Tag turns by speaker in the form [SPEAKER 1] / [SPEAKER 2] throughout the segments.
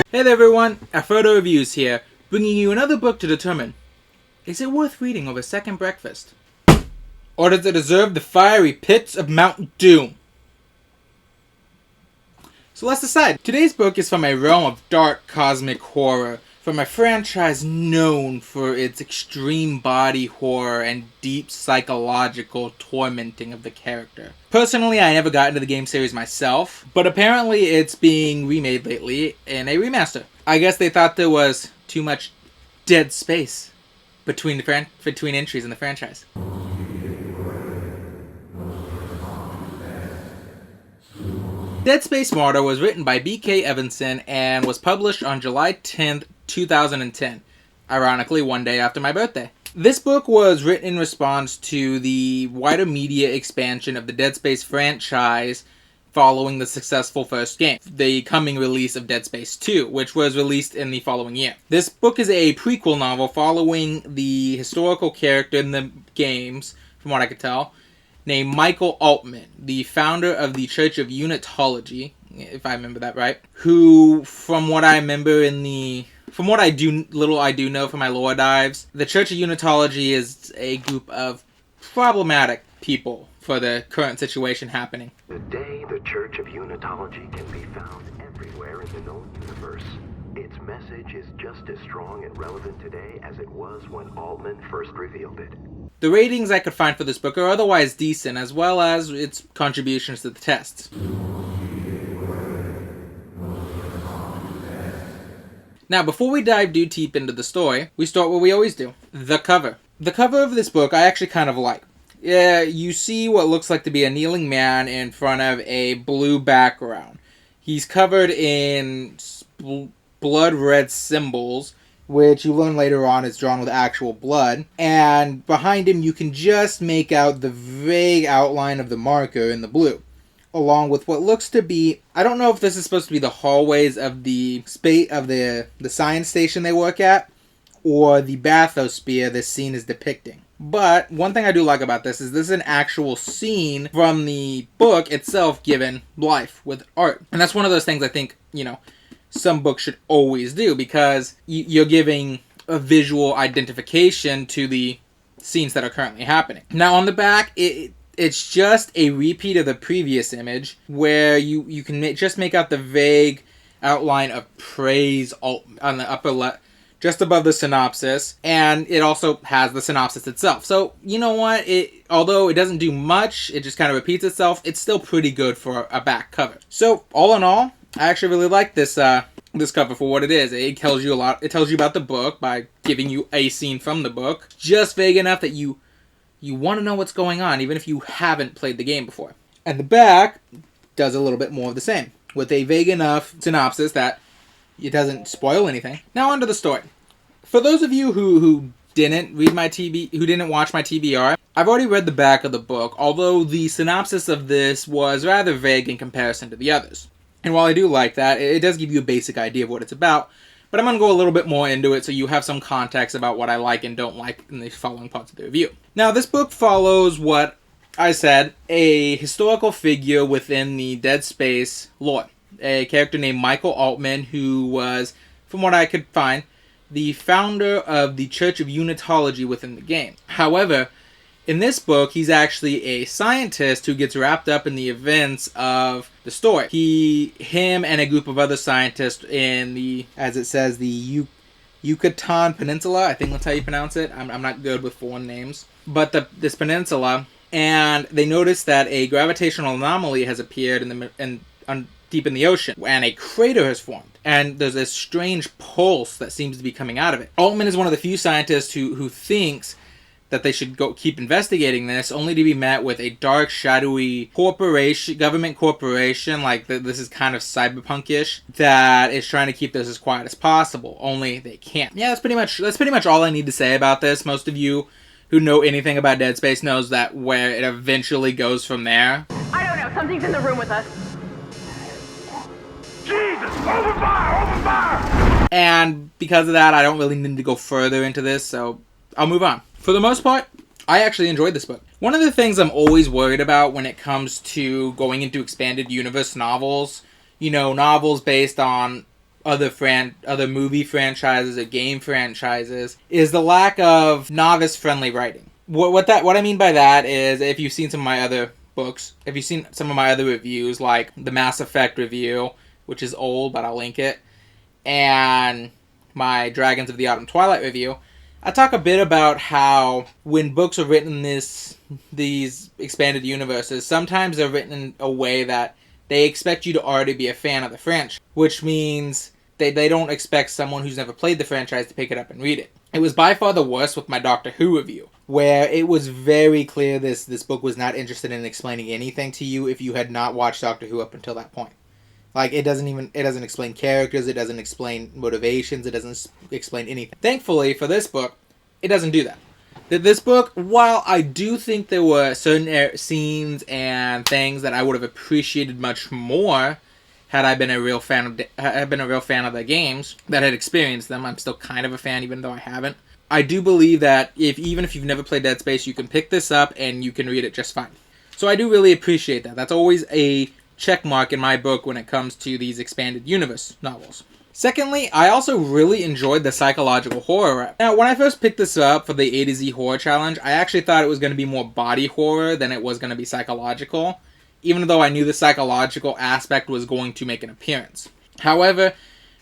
[SPEAKER 1] Hey there everyone, Afrodo Reviews here, bringing you another book to determine, is it worth reading over a second breakfast? Or does it deserve the fiery pits of Mount Doom? So let's decide. Today's book is from a realm of dark cosmic horror, from a franchise known for its extreme body horror and deep psychological tormenting of the character. Personally, I never got into the game series myself, but apparently it's being remade lately in a remaster. I guess they thought there was too much dead space between entries in the franchise. Dead Space Martyr was written by B.K. Evenson and was published on July 10th, 2010, ironically one day after my birthday. This book was written in response to the wider media expansion of the Dead Space franchise following the successful first game, the coming release of Dead Space 2, which was released in the following year. This book is a prequel novel following the historical character in the games, from what I could tell, named Michael Altman, the founder of the Church of Unitology, if I remember that right, who, from what I remember from what I do know from my lore dives, the Church of Unitology is a group of problematic people for the current situation happening.
[SPEAKER 2] Today, the Church of Unitology can be found everywhere in the known universe. Its message is just as strong and relevant today as it was when Altman first revealed it.
[SPEAKER 1] The ratings I could find for this book are otherwise decent, as well as its contributions to the tests. Now, before we dive too deep into the story, we start where we always do, the cover. The cover of this book I actually kind of like. Yeah, you see what looks like to be a kneeling man in front of a blue background. He's covered in blood red symbols, which you learn later on is drawn with actual blood. And behind him you can just make out the vague outline of the marker in the blue, along with what looks to be, I don't know if this is supposed to be the hallways of the science station they work at, or the bathysphere this scene is depicting. But one thing I do like about this is an actual scene from the book itself given life with art. And that's one of those things I think, some books should always do, because you're giving a visual identification to the scenes that are currently happening. Now on the back, it's just a repeat of the previous image, where you can just make out the vague outline of praise on the upper left, just above the synopsis, and it also has the synopsis itself. So, you know what? Although it doesn't do much, it just kind of repeats itself, it's still pretty good for a back cover. So, all in all, I actually really like this cover for what it is. It tells you a lot. It tells you about the book by giving you a scene from the book, just vague enough that you want to know what's going on, even if you haven't played the game before. And the back does a little bit more of the same, with a vague enough synopsis that it doesn't spoil anything. Now onto the story. For those of you who didn't watch my TBR, I've already read the back of the book, although the synopsis of this was rather vague in comparison to the others. And while I do like that, it does give you a basic idea of what it's about, but I'm going to go a little bit more into it so you have some context about what I like and don't like in the following parts of the review. Now, this book follows what I said, a historical figure within the Dead Space lore. A character named Michael Altman, who was, from what I could find, the founder of the Church of Unitology within the game. However, in this book, he's actually a scientist who gets wrapped up in the events of the story. Him and a group of other scientists in the Yucatan Peninsula, I think that's how you pronounce it. I'm not good with foreign names. But this peninsula, and they notice that a gravitational anomaly has appeared deep in the ocean, and a crater has formed, and there's this strange pulse that seems to be coming out of it. Altman is one of the few scientists who thinks that they should go keep investigating this, only to be met with a dark, shadowy government corporation, like this is kind of cyberpunk-ish, that is trying to keep this as quiet as possible, only they can't. Yeah, that's pretty much all I need to say about this. Most of you who know anything about Dead Space knows that where it eventually goes from there.
[SPEAKER 3] I don't know, something's in the room with us.
[SPEAKER 2] Jesus! Open fire! Open fire!
[SPEAKER 1] And because of that, I don't really need to go further into this, so I'll move on. For the most part, I actually enjoyed this book. One of the things I'm always worried about when it comes to going into expanded universe novels, novels based on other movie franchises or game franchises is the lack of novice-friendly writing. What I mean by that is, if you've seen some of my other books, if you've seen some of my other reviews, like the Mass Effect review, which is old, but I'll link it, and my Dragons of the Autumn Twilight review, I talk a bit about how when books are written in these expanded universes, sometimes they're written in a way that they expect you to already be a fan of the franchise, which means they don't expect someone who's never played the franchise to pick it up and read it. It was by far the worst with my Doctor Who review, where it was very clear this book was not interested in explaining anything to you if you had not watched Doctor Who up until that point. Like, it doesn't explain characters, it doesn't explain motivations, it doesn't explain anything. Thankfully, for this book, it doesn't do that. This book, while I do think there were certain scenes and things that I would have appreciated much more had I been a real fan of the games that had experienced them, I'm still kind of a fan even though I haven't. I do believe that even if you've never played Dead Space, you can pick this up and you can read it just fine. So I do really appreciate that. That's always a check mark in my book when it comes to these expanded universe novels. Secondly, I also really enjoyed the psychological horror rep. Now, when I first picked this up for the A to Z horror challenge, I actually thought it was going to be more body horror than it was going to be psychological, even though I knew the psychological aspect was going to make an appearance. However,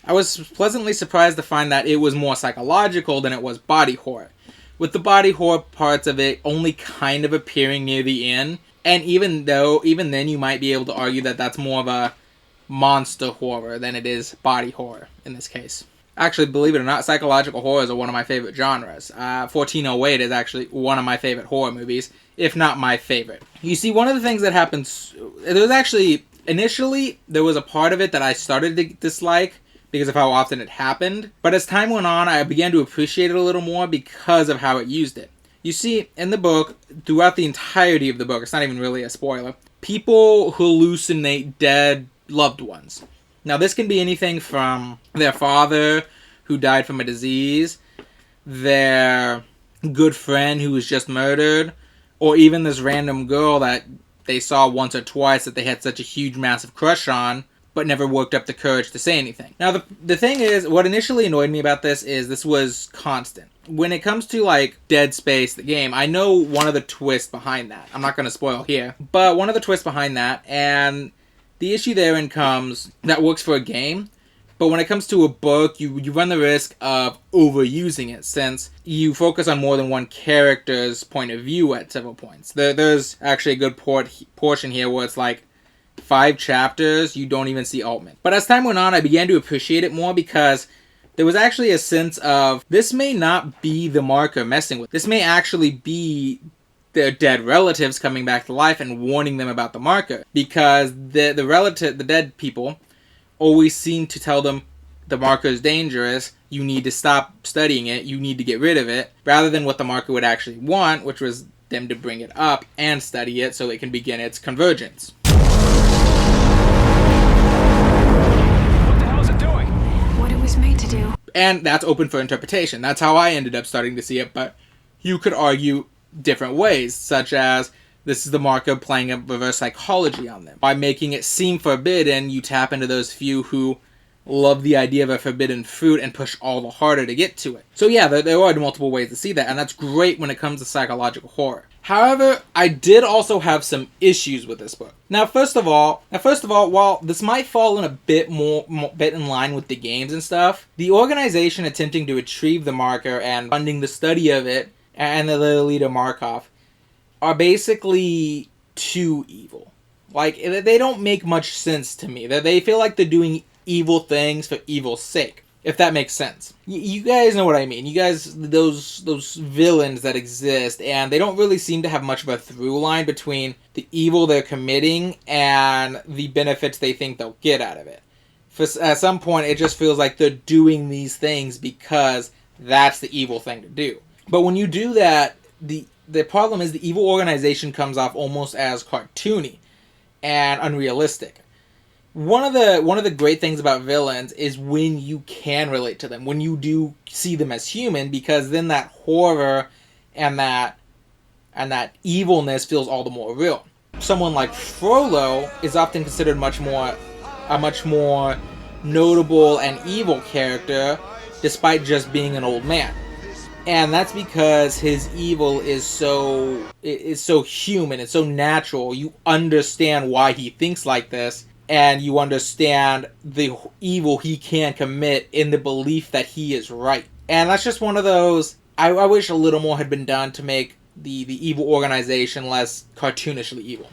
[SPEAKER 1] I was pleasantly surprised to find that it was more psychological than it was body horror, with the body horror parts of it only kind of appearing near the end, and even then you might be able to argue that that's more of a monster horror than it is body horror in this case. Actually, believe it or not, psychological horrors are one of my favorite genres. 1408 is actually one of my favorite horror movies, if not my favorite. You see, one of the things that happens, initially, there was a part of it that I started to dislike because of how often it happened, but as time went on, I began to appreciate it a little more because of how it used it. You see, in the book, throughout the entirety of the book, it's not even really a spoiler, people hallucinate dead loved ones. Now, this can be anything from their father who died from a disease, their good friend who was just murdered, or even this random girl that they saw once or twice that they had such a huge, massive crush on, but never worked up the courage to say anything. Now, the thing is, what initially annoyed me about this is this was constant. When it comes to, like, Dead Space, the game, I know one of the twists behind that. I'm not going to spoil here, but one of the twists behind that, and the issue therein comes, that works for a game, but when it comes to a book, you run the risk of overusing it, since you focus on more than one character's point of view at several points. There's actually a good portion here where it's like 5 chapters, you don't even see Altman. But as time went on, I began to appreciate it more because there was actually a sense of, this may not be the marker messing with. This may actually be their dead relatives coming back to life and warning them about the marker, because the dead people always seem to tell them the marker is dangerous, you need to stop studying it, you need to get rid of it, rather than what the marker would actually want, which was them to bring it up and study it so it can begin its convergence.
[SPEAKER 4] What the hell is it doing?
[SPEAKER 3] What it was made to do.
[SPEAKER 1] And that's open for interpretation. That's how I ended up starting to see it, but you could argue different ways, such as this is the marker playing a reverse psychology on them. By making it seem forbidden, you tap into those few who love the idea of a forbidden fruit and push all the harder to get to it. So yeah, there are multiple ways to see that, and that's great when it comes to psychological horror. However, I did also have some issues with this book. Now, first of all, while this might fall in a bit in line with the games and stuff, the organization attempting to retrieve the marker and funding the study of it and the leader Markov are basically too evil. Like, they don't make much sense to me. They feel like they're doing evil things for evil's sake, if that makes sense. You guys know what I mean. You guys, those villains that exist, and they don't really seem to have much of a through line between the evil they're committing and the benefits they think they'll get out of it. At some point, it just feels like they're doing these things because that's the evil thing to do. But when you do that, the problem is the evil organization comes off almost as cartoony and unrealistic. One of the great things about villains is when you can relate to them, when you do see them as human, because then that horror and that evilness feels all the more real. Someone like Frollo is often considered a much more notable and evil character despite just being an old man. And that's because his evil is so human, it's so natural. You understand why he thinks like this, and you understand the evil he can commit in the belief that he is right. And that's just one of those, I wish a little more had been done to make the evil organization less cartoonishly evil.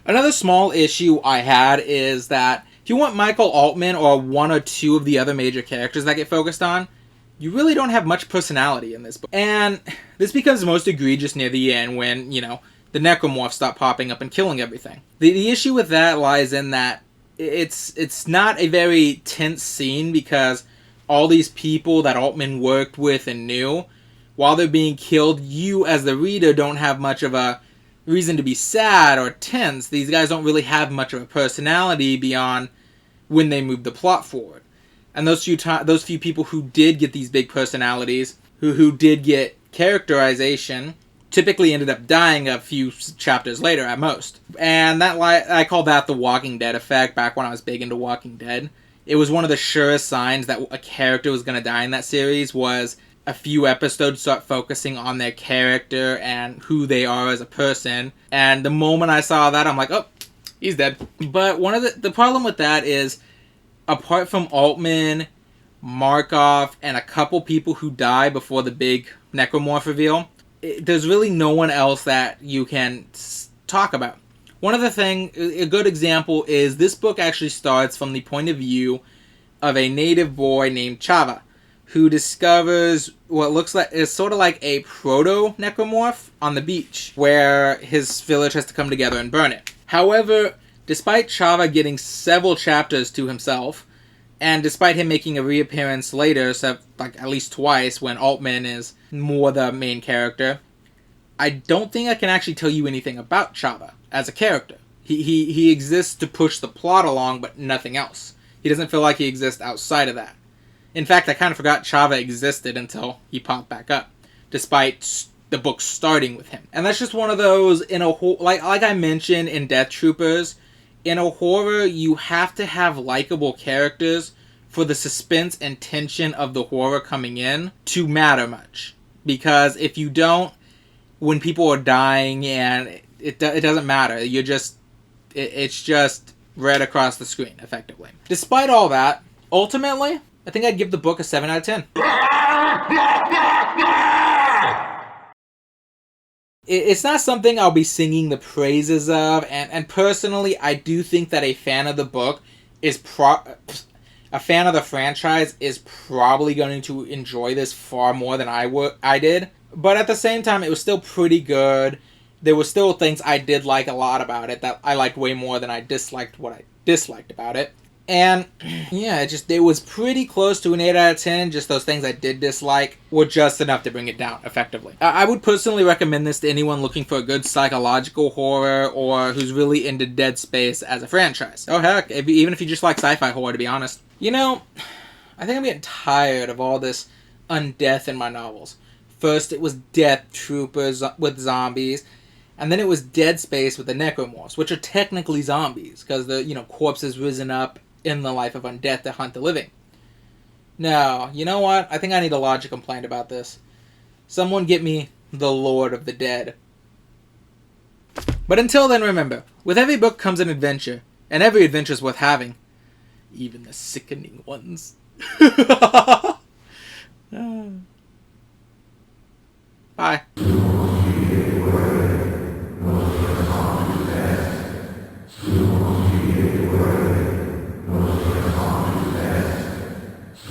[SPEAKER 1] Another small issue I had is that if you want Michael Altman or one or two of the other major characters that get focused on, you really don't have much personality in this book. And this becomes most egregious near the end when, the necromorphs stop popping up and killing everything. The issue with that lies in that it's not a very tense scene because all these people that Altman worked with and knew, while they're being killed, you as the reader don't have much of a reason to be sad or tense. These guys don't really have much of a personality beyond when they move the plot forward. And those few people who did get these big personalities, who did get characterization, typically ended up dying a few chapters later at most. And I call that the Walking Dead effect back when I was big into Walking Dead. It was one of the surest signs that a character was going to die in that series was a few episodes start focusing on their character and who they are as a person. And the moment I saw that, I'm like, oh, he's dead. But one of the problem with that is, apart from Altman, Markov, and a couple people who die before the big necromorph reveal, there's really no one else that you can talk about. A good example is this book actually starts from the point of view of a native boy named Chava, who discovers what looks like is sort of like a proto-necromorph on the beach, where his village has to come together and burn it. However, despite Chava getting several chapters to himself, and despite him making a reappearance later, like at least twice when Altman is more the main character, I don't think I can actually tell you anything about Chava as a character. He exists to push the plot along, but nothing else. He doesn't feel like he exists outside of that. In fact, I kind of forgot Chava existed until he popped back up, despite the book starting with him. And that's just one of those, like I mentioned in Death Troopers, in a horror, you have to have likable characters for the suspense and tension of the horror coming in to matter much. Because if you don't, when people are dying and it doesn't matter, it's just read across the screen, effectively. Despite all that, ultimately, I think I'd give the book a 7 out of 10. It's not something I'll be singing the praises of, and personally, I do think that a fan of the book a fan of the franchise is probably going to enjoy this far more than I did. But at the same time, it was still pretty good. There were still things I did like a lot about it that I liked way more than I disliked what I disliked about it. And, yeah, it was pretty close to an 8 out of 10. Just those things I did dislike were just enough to bring it down, effectively. I would personally recommend this to anyone looking for a good psychological horror or who's really into Dead Space as a franchise. Oh, heck, even if you just like sci-fi horror, to be honest. I think I'm getting tired of all this undeath in my novels. First, it was Death Troopers with zombies. And then it was Dead Space with the necromorphs, which are technically zombies, because the corpses risen up in the life of undeath to hunt the living. No, you know what? I think I need to lodge a complaint about this. Someone get me the Lord of the Dead. But until then, remember, with every book comes an adventure, and every adventure's worth having. Even the sickening ones.